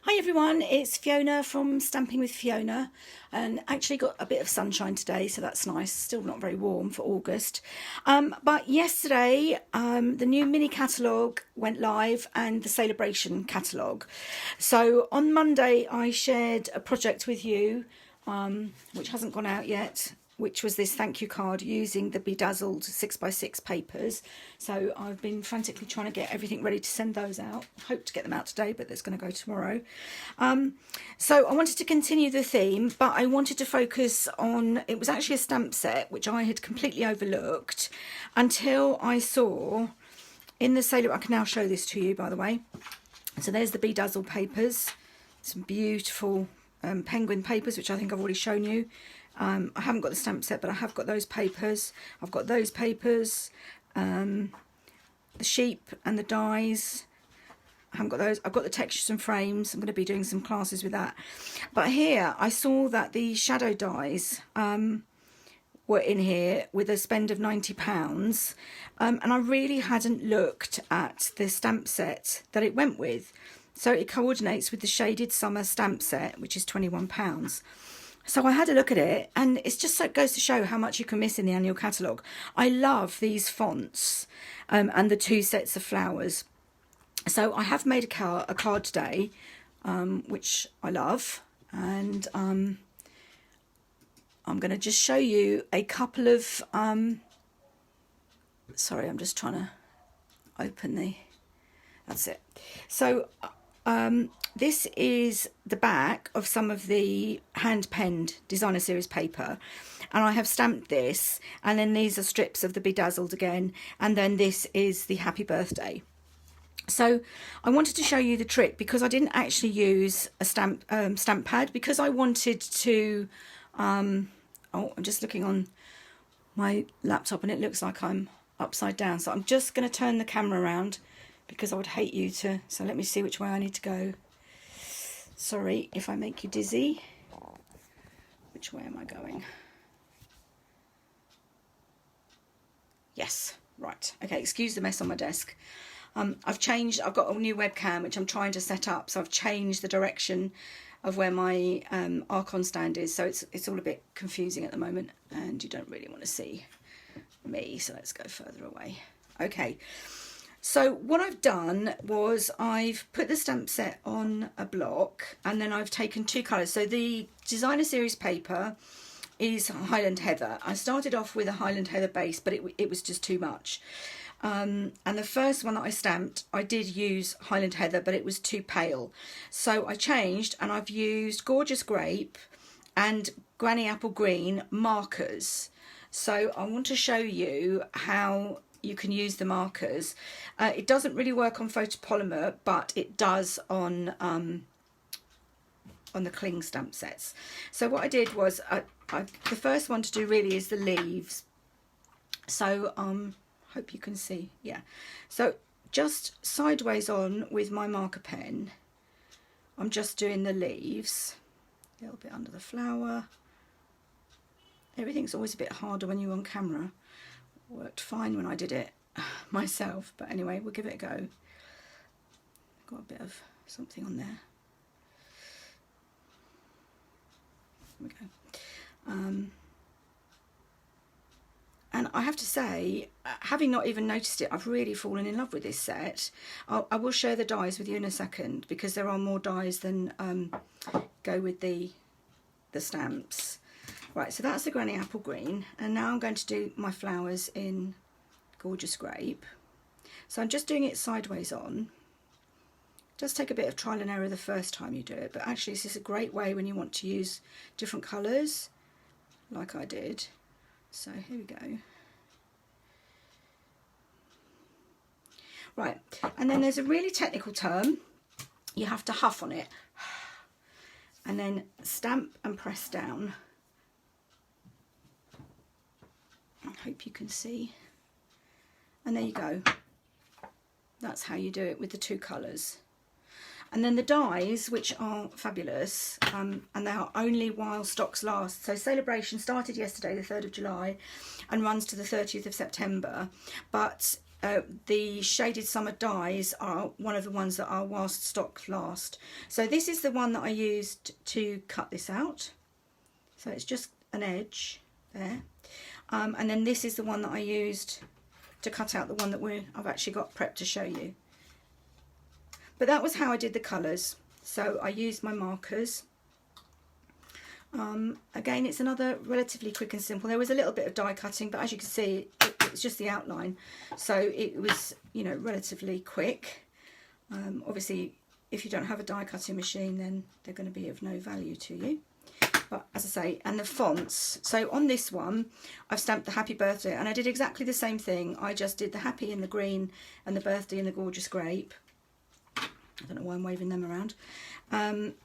Hi everyone, it's Fiona from Stamping with Fiona, and actually got a bit of sunshine today, so that's nice. Still not very warm for August. But yesterday the new mini catalogue went live and the celebration catalogue. So on Monday I shared a project with you which hasn't gone out yet, which was this thank you card using the Dazzled 6x6 papers. So I've been frantically trying to get everything ready to send those out. Hope to get them out today, but that's going to go tomorrow. So I wanted to continue the theme, but I wanted to focus on, it was actually a stamp set, which I had completely overlooked until I saw in the sale. I can now show this to you, by the way. So there's the Dazzled papers, some beautiful penguin papers, which I think I've already shown you. I haven't got the stamp set, but I have got those papers. I've got those papers, the sheep and the dies. I haven't got those. I've got the textures and frames. I'm going to be doing some classes with that. But here I saw that the shadow dies were in here with a spend of £90. And I really hadn't looked at the stamp set that it went with. So it coordinates with the Shaded Summer stamp set, which is £21. So I had a look at it, and it's just so, it goes to show how much you can miss in the annual catalogue. I love these fonts and the two sets of flowers. So I have made a card today, which I love, and I'm going to just show you a couple of, sorry, I'm just trying to open the, that's it. So this is the back of some of the hand-penned designer series paper, and I have stamped this, and then these are strips of the Bedazzled again, and then this is the happy birthday. So I wanted to show you the trick because I didn't actually use a stamp pad, because I wanted to oh, I'm just looking on my laptop and it looks like I'm upside down, so I'm just going to turn the camera around because I would hate you to, so let me see which way I need to go. Sorry if I make you dizzy. Which way am I going? Yes, right. Okay, excuse the mess on my desk. I've got a new webcam which I'm trying to set up, so I've changed the direction of where my Archon stand is, so it's all a bit confusing at the moment and you don't really want to see me, so let's go further away. Okay. So what I've done was I've put the stamp set on a block, and then I've taken two colours. So the designer series paper is Highland Heather. I started off with a Highland Heather base, but it was just too much. And the first one that I stamped, I did use Highland Heather, but it was too pale. So I changed, and I've used Gorgeous Grape and Granny Apple Green markers. So I want to show you how you can use the markers. It doesn't really work on photopolymer, but it does on the cling stamp sets. So what I did was, the first one to do really is the leaves. So hope you can see, yeah. So just sideways on with my marker pen, I'm just doing the leaves, a little bit under the flower. Everything's always a bit harder when you're on camera. Worked fine when I did it myself, but anyway, we'll give it a go. Got a bit of something on there. There we go. And I have to say, having not even noticed it, I've really fallen in love with this set. I will share the dies with you in a second, because there are more dies than go with the stamps. Right, so that's the Granny Apple Green, and now I'm going to do my flowers in Gorgeous Grape. So I'm just doing it sideways on. It does take a bit of trial and error the first time you do it, but actually this is a great way when you want to use different colours, like I did. So here we go. Right, and then there's a really technical term. You have to huff on it, and then stamp and press down. I hope you can see, and there you go. That's how you do it with the two colours. And then the dies, which are fabulous, and they are only while stocks last. So celebration started yesterday, the 3rd of July, and runs to the 30th of September, but the Shaded Summer dies are one of the ones that are whilst stock last. So this is the one that I used to cut this out. So it's just an edge there. And then this is the one that I used to cut out the one that I've actually got prepped to show you. But that was how I did the colours. So I used my markers. Again, it's another relatively quick and simple. There was a little bit of die cutting, but as you can see, it's just the outline. So it was, you know, relatively quick. Obviously, if you don't have a die cutting machine, then they're going to be of no value to you. But as I say, and the fonts. So on this one, I've stamped the Happy Birthday, and I did exactly the same thing. I just did the Happy in the green and the Birthday in the Gorgeous Grape. I don't know why I'm waving them around.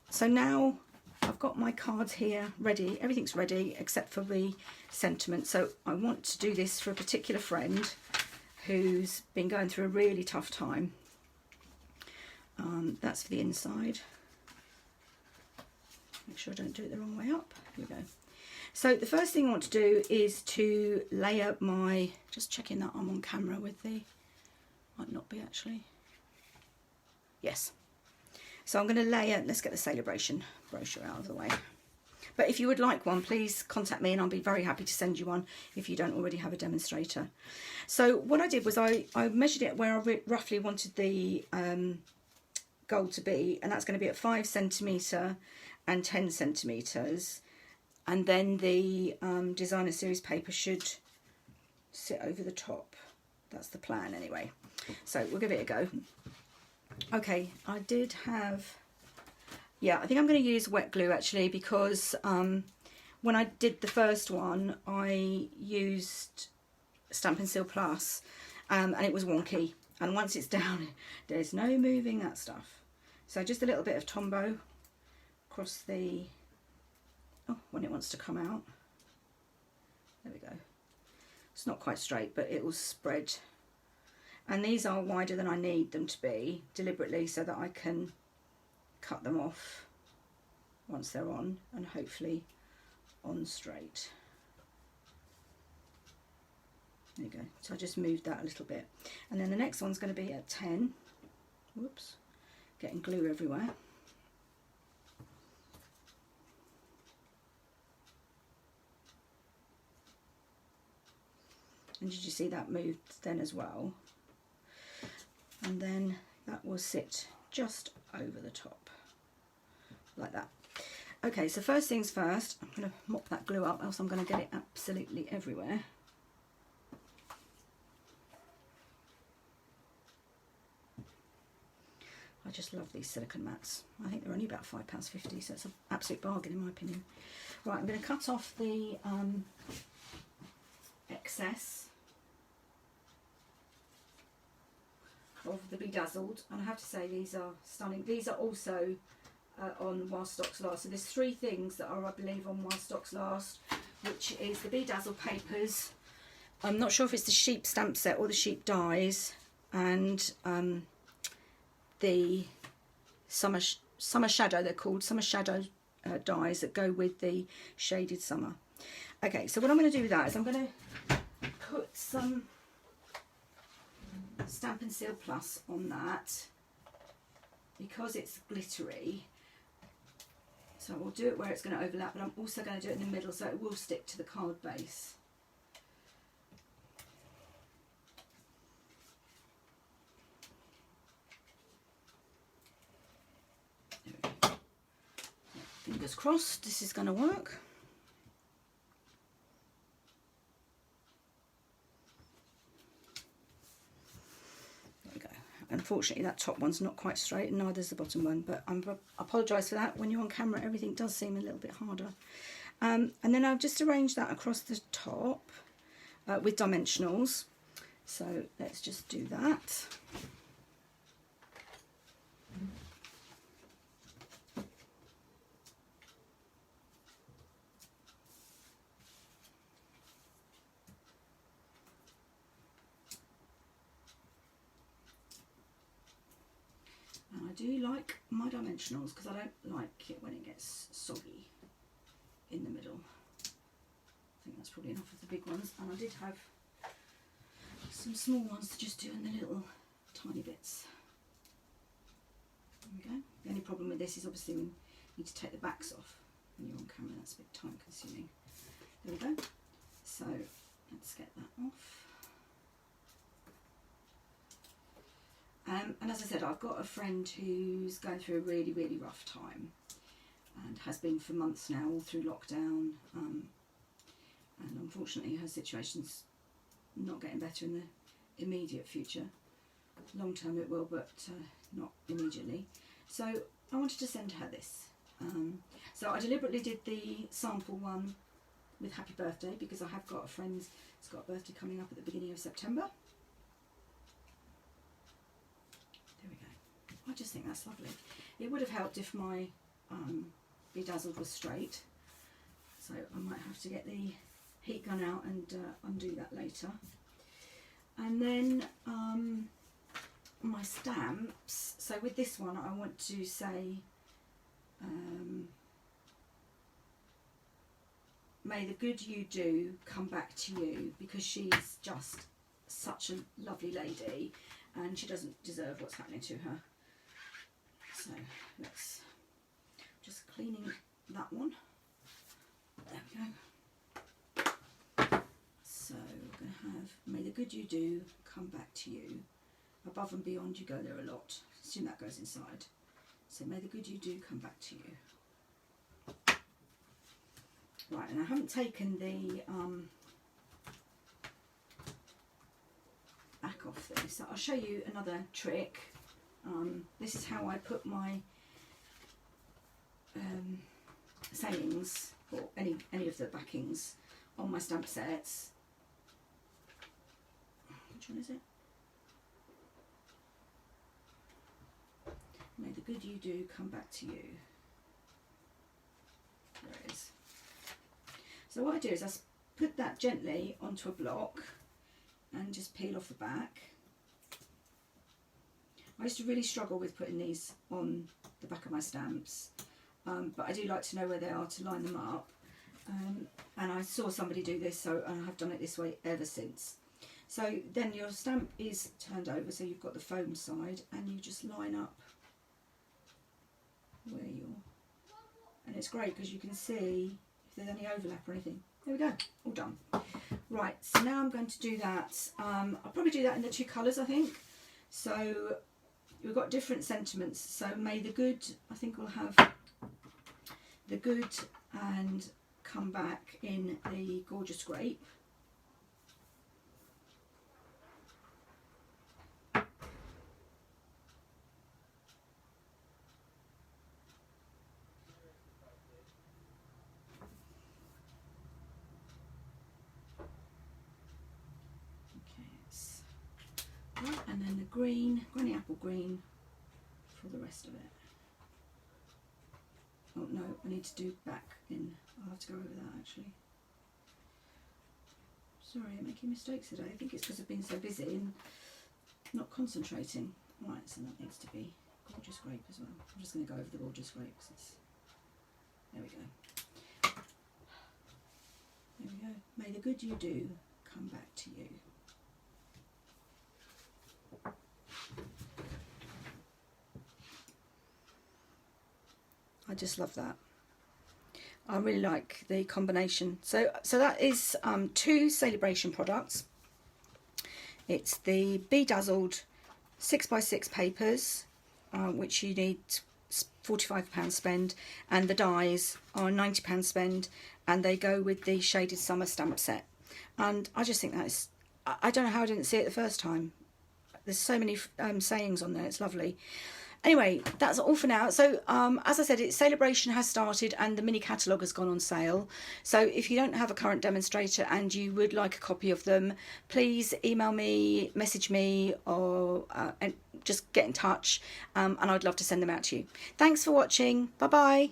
So now I've got my cards here ready. Everything's ready except for the sentiment. So I want to do this for a particular friend who's been going through a really tough time. That's for the inside. Make sure I don't do it the wrong way up. Here we go. So the first thing I want to do is to layer my, just checking that I'm on camera with the, might not be actually. Yes. So I'm going to layer, let's get the Celebration brochure out of the way. But if you would like one, please contact me and I'll be very happy to send you one if you don't already have a demonstrator. So what I did was I measured it where I roughly wanted the gold to be, and that's going to be at 5 centimetre and 10 centimetres. And then the designer series paper should sit over the top. That's the plan anyway. So we'll give it a go. Okay, I did have, yeah, I think I'm going to use wet glue actually, because when I did the first one I used Stampin' Seal Plus and it was wonky, and once it's down there's no moving that stuff. So just a little bit of Tombow across the, oh, when it wants to come out, there we go. It's not quite straight, but it will spread. And these are wider than I need them to be, deliberately, so that I can cut them off once they're on, and hopefully on straight. There you go. So I just moved that a little bit. And then the next one's going to be at 10. Whoops. Getting glue everywhere. And did you see that moved then as well? And then that will sit just over the top, like that. Okay, so first things first, I'm going to mop that glue up, else I'm going to get it absolutely everywhere. I just love these silicone mats. I think they're only about £5.50, so it's an absolute bargain in my opinion. Right, I'm going to cut off the excess of the Bedazzled, and I have to say these are stunning. These are also on While Stocks Last. So there's 3 things that are, I believe, on While Stocks Last, which is the Bedazzled papers. I'm not sure if it's the sheep stamp set or the sheep dies, and the summer shadow, they're called summer shadow dies that go with the Shaded Summer. Okay, so what I'm going to do with that is I'm going to put some Stampin' Seal Plus on that because it's glittery. So we'll do it where it's going to overlap, but I'm also going to do it in the middle so it will stick to the card base. There we go. Fingers crossed this is going to work. Unfortunately that top one's not quite straight, and neither is the bottom one, but I apologise for that. When you're on camera everything does seem a little bit harder. And then I've just arranged that across the top with dimensionals. So let's just do that. I do like my dimensionals because I don't like it when it gets soggy in the middle. I think that's probably enough of the big ones. And I did have some small ones to just do in the little tiny bits. There we go. The only problem with this is obviously we need to take the backs off when you're on camera. That's a bit time consuming. There we go. So let's get that off. And as I said, I've got a friend who's going through a really, really rough time and has been for months now, all through lockdown. And unfortunately her situation's not getting better in the immediate future. Long term it will, but not immediately. So I wanted to send her this. So I deliberately did the sample one with happy birthday because I have got a friend who's got a birthday coming up at the beginning of September. There we go. I just think that's lovely. It would have helped if my Be Dazzled was straight. So I might have to get the heat gun out and undo that later. And then my stamps. So with this one I want to say may the good you do come back to you, because she's just such a lovely lady and she doesn't deserve what's happening to her. So let's just cleaning that one. There we go. So we're going to have may the good you do come back to you. Above and beyond you go there a lot. Assume that goes inside. So may the good you do come back to you. Right, and I haven't taken the back off this. So I'll show you another trick. This is how I put my sayings, or any of the backings, on my stamp sets. Which one is it? May the good you do come back to you. There it is. So what I do is I put that gently onto a block and just peel off the back. I used to really struggle with putting these on the back of my stamps, but I do like to know where they are to line them up. And I saw somebody do this, so I have done it this way ever since. So then your stamp is turned over, so you've got the foam side, and you just line up where you're, and it's great because you can see if there's any overlap or anything. There we go, all done. Right, so now I'm going to do that. I'll probably do that in the two colours, I think. So we've got different sentiments. So may the good, I think we'll have the good and come back in the Gorgeous Grape. And then the green, Granny Apple Green for the rest of it. Oh no, I need to do back in. I'll have to go over that actually. Sorry, I'm making mistakes today. I think it's because I've been so busy and not concentrating. Right, so that needs to be Gorgeous Grape as well. I'm just going to go over the Gorgeous Grape because it's... There we go. There we go. May the good you do come back to you. I just love that. I really like the combination. So that is two Celebration products. It's the Be Dazzled 6x6 papers, which you need £45 spend, and the dies are £90 spend, and they go with the Shaded Summer stamp set. And I just think that is, I don't know how I didn't see it the first time. There's so many sayings on there, it's lovely. Anyway, that's all for now. So as I said, Celebration has started and the mini catalogue has gone on sale. So if you don't have a current demonstrator and you would like a copy of them, please email me, message me, or and just get in touch, and I'd love to send them out to you. Thanks for watching. Bye bye.